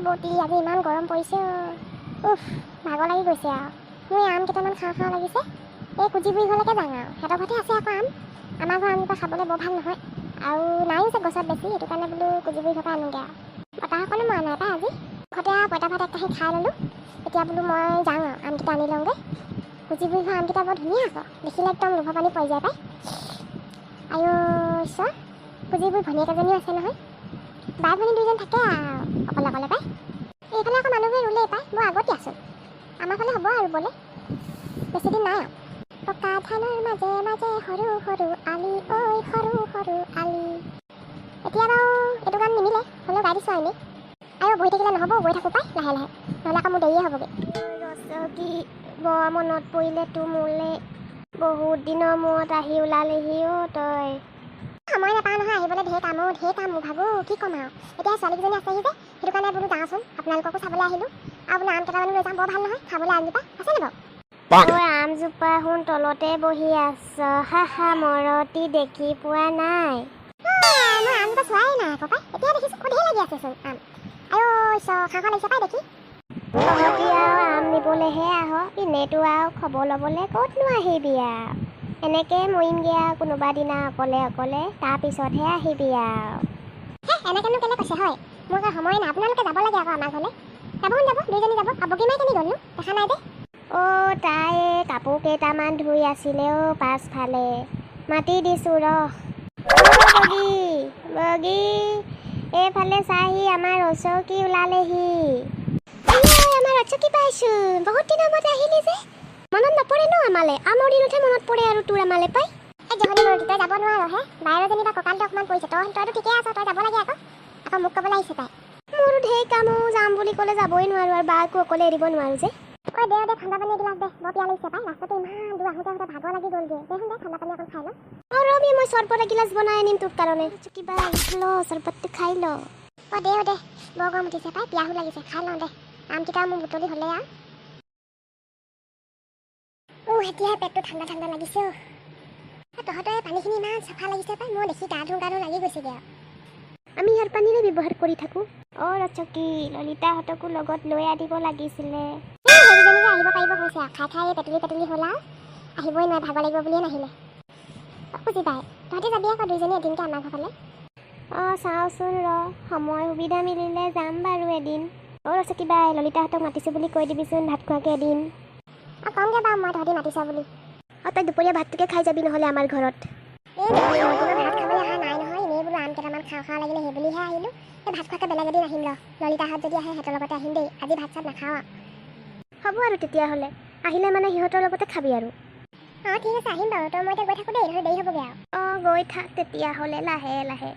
বটি আজি ইমান গৰম পৰিছে উফ ভাগৰ লাগি গৈছে আৰু মই আম কেইটামান খাওঁ লাগিছে এই কুজিবুৰি ঘৰলৈকে যাওঁ আৰু সিহঁতৰ ঘৰতে আছে আকৌ আম আমাৰ ঘৰ আমকেইটা খাবলৈ বৰ ভাল নহয় আৰু নাইও যে গছত বেছি সেইটো কাৰণে বোলো কুজিবুৰি ঘৰৰ পৰা আনোগৈ আৰু বতাহ অকণো মৰা নাই পাই আজি ঘৰতে আৰু পঁইতা ভাত এক কাঁহী খাই ল'লোঁ এতিয়া বোলো মই যাওঁ আৰু আমকেইটা আনি লওঁগৈ কুজিবুৰি ঘৰৰ আমকেইটা বৰ ধুনীয়া আকৌ দেখিলে একদম লোভৰ পানী পৰি যায় পাই আইঅ ঈশ্বৰ কুজিবুৰি ভনীয়েক এজনীও আছে নহয় বাই ভনী দুইজন থাকে আৰু অকলে অকলে পাই এইফালে আকৌ মানুহবোৰে ৰুলেই পাই বৰ আগতে আছোঁ আমাৰ ফালে হ'ব আৰু ৰুবলৈ বেছিদিন নাই আৰু পকা ধানৰ মাজে মাজে সৰু সৰু আলি ঐ সৰু সৰু আলি এতিয়া বাৰু এইটো গান নিমিলে হ'লেও গাই দিছোঁ এনেই আৰু বহি থাকিলে নহ'ব গৈ থাকোঁ পাই লাহে লাহে নহ'লে আকৌ মোৰ দেৰিয়ে হ'বগৈ ৰচকী বৰ মনত পৰিলে তোৰ মোলৈ বহুত দিনৰ মূৰত আহি ওলালেহি তই সময় নাপাওঁ নহয় আহিবলৈ ঢেৰ কাম মোৰ ভাগো কি ক'ম আৰু এতিয়া ছোৱালীকেইজনী আছেহি যে সেইটো কাৰণে বোলো যাওঁচোন আপোনালোককো চাবলৈ আহিলোঁ আৰু বোলো আম কেইটামানো লৈ যাম বৰ ভাল নহয় খাবলৈ আমজোপা আছেনে বাৰু তই আমজোপা শুন তলতে বহি আছ হা মৰতি দেখি পোৱা নাই মই আমজোপা চোৱাই নাই আকৌ পাই এতিয়া দেখিছোঁ খুদেই লাগি আছেচোন আম আৰু খাওঁ লাগিছে পাই দেখি তহঁতি আৰু আম নিবলৈহে আহ এনেইতো আৰু খবৰ ল'বলৈ ক'তনো আহিবি আৰু এনেকৈ মৰিমগৈ আৰু কোনোবা দিনা অকলে অকলে তাৰপিছতহে আহিবি আৰু এনেকৈনো কেলৈ কৈছে হয় মোৰ সময় নাই আপোনালোকে যাব লাগে আকৌ আমাৰ ঘৰলৈ যাব দুইজনী যাব বগী মাই কেনি গ'লনো দেখা নাই দে তাই কাপোৰ কেইটামান ধুই আছিলে পাছফালে মাতি দিছোঁ বগী এইফালে চাহি আমাৰ ৰচকী ওলালেহি আমাৰ ৰচকী পাইছোঁ বহুত দিনৰ মূৰত আহিলি যে মনত নপৰে ন আমালে আমৰ দিনতহে মনত পৰে আৰু তোৰ আমালে পাই জহনী মৰতি তই যাব নোৱাৰহে বাহিৰৰ যেনিবা কঁকালটো অকণমান পৰিছে তইতো ঠিকে আছ তই যাব লাগে আকৌ মোক ক'বলৈ আহিছে তাই মোৰো ঢেৰ কাম যাম বুলি ক'লে যাবই নোৱাৰোঁ আৰু বাকো অকলে এৰিব নোৱাৰোঁ যে দে ঠাণ্ডা পানী এগিলাচ দে বৰ পিয়া লাগিছে পাই ৰাস্তাটো ইমান দূৰ আহোঁতে ভাগৰ লাগি গ'লগৈ দে ঠাণ্ডা পানী অকণ খাই লওঁ ৰবি মই চৰবত এগিলাচ বনাই আনিম তোৰ কাৰণে কিবা ল চৰবতটো খাই ল দে বৰ গৰম উঠিছে পাই পিয়াহো লাগিছে খাই লওঁ দে আমকেইটা মোৰ বুটলি হ'লে আৰু এতিয়াহে পেটটো ঠাণ্ডা লাগিছে তহঁতৰ পানীখিনি ইমান চাফা লাগিছে পাই মই দেখি গা ধুওঁ লাগি গৈছেগৈ আৰু আমি ইয়াৰ পানীৰে ব্যৱহাৰ কৰি থাকোঁ ৰচকী ললিতাহঁতকো লগত লৈ আনিব লাগিছিলে সেইকেইজনী যে আহিব পাৰিব হৈছে খাই পেটলি হ'ল আৰু আহিবই নোৱাৰে ভাগৰ লাগিব বুলিয়ে নাহিলে বুজি পাই তহঁতে যাবি আকৌ দুইজনী এদিনকৈ আমাৰ ঘৰ ফালে চাওঁচোন সময় সুবিধা মিলিলে যাম বাৰু এদিন ৰচকী বাই ললিতাহঁতক মাতিছোঁ বুলি কৈ দিবিচোন ভাত খোৱাকৈ এদিন কমগৈ বাৰু মই তহঁতি মাতিছ বুলি তই দুপৰীয়া ভাতটোকে খাই যাবি নহ'লে আমাৰ ঘৰত ভাত খাবলৈ অহা নাই নহয় এনেই বোলো আম কেইটামান খাওঁ লাগিলে সেই বুলিহে আহিলোঁ এই ভাত খোৱাকৈ বেলেগ এদিন আহিম ললিতাহঁত যদি আহে সিহঁতৰ লগতে আহিম দেই আজি ভাত চাত নাখাওঁ হ'ব আৰু তেতিয়াহ'লে আহিলে মানে সিহঁতৰ লগতে খাবি আৰু ঠিক আছে আহিম বাৰু তই মই এতিয়া গৈ থাকোঁ দেই নহ'লে দেৰি হ'বগৈ আৰু গৈ থাক তেতিয়াহ'লে লাহে লাহে